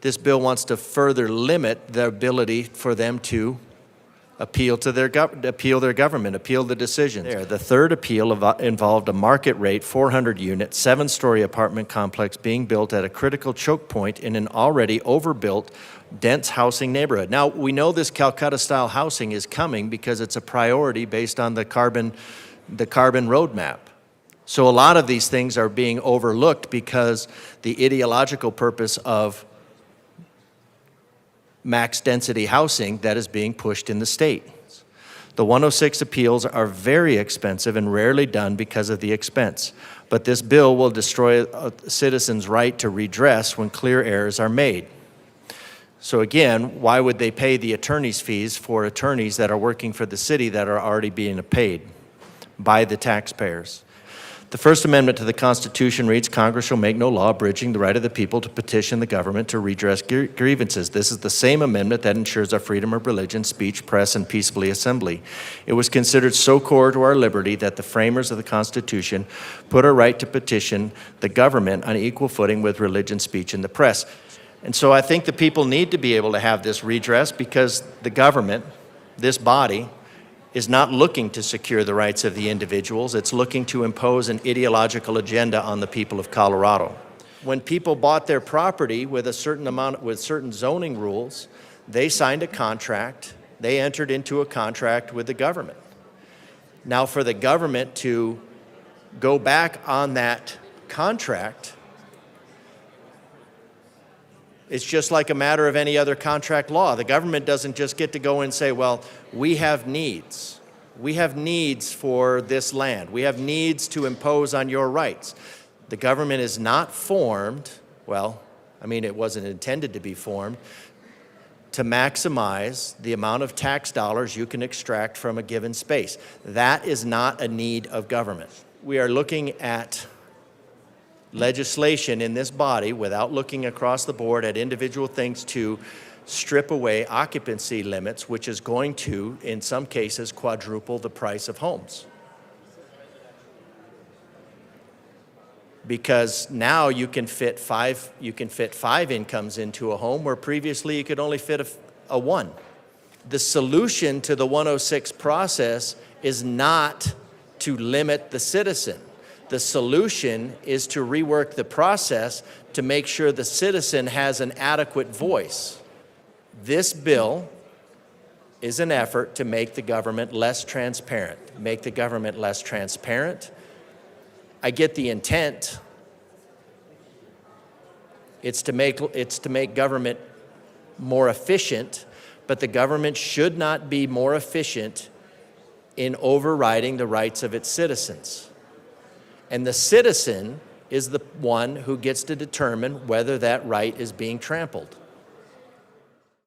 This bill wants to further limit the ability for them to appeal to their government, appeal the decisions. The third appeal involved a market rate 400-unit, 7-story apartment complex being built at a critical choke point in an already overbuilt, dense housing neighborhood. Now, we know this Calcutta-style housing is coming because it's a priority based on the carbon roadmap. So a lot of these things are being overlooked because the ideological purpose of max density housing that is being pushed in the state. The 106 appeals are very expensive and rarely done because of the expense. But this bill will destroy a citizen's right to redress when clear errors are made. So again, why would they pay the attorney's fees for attorneys that are working for the city that are already being paid by the taxpayers? The First Amendment to the Constitution reads, Congress shall make no law abridging the right of the people to petition the government to redress grievances. This is the same amendment that ensures our freedom of religion, speech, press, and peaceably assembly. It was considered so core to our liberty that the framers of the Constitution put our right to petition the government on equal footing with religion, speech, and the press. And so I think the people need to be able to have this redress because the government, this body, is not looking to secure the rights of the individuals. It's looking to impose an ideological agenda on the people of Colorado. When people bought their property with certain zoning rules, they signed a contract. They entered into a contract with the government. Now, for the government to go back on that contract, it's just like a matter of any other contract law. The government doesn't just get to go and say, well, we have needs. We have needs for this land. We have needs to impose on your rights. The government is not formed, well, I mean, it wasn't intended to be formed, to maximize the amount of tax dollars you can extract from a given space. That is not a need of government. We are looking at legislation in this body without looking across the board at individual things to strip away occupancy limits, which is going to, in some cases, quadruple the price of homes. Because now you can fit five incomes into a home where previously you could only fit a one. The solution to the 106 process is not to limit the citizen. The solution is to rework the process to make sure the citizen has an adequate voice. This bill is an effort to make the government less transparent. Make the government less transparent. I get the intent. It's to make government more efficient, but the government should not be more efficient in overriding the rights of its citizens. And the citizen is the one who gets to determine whether that right is being trampled.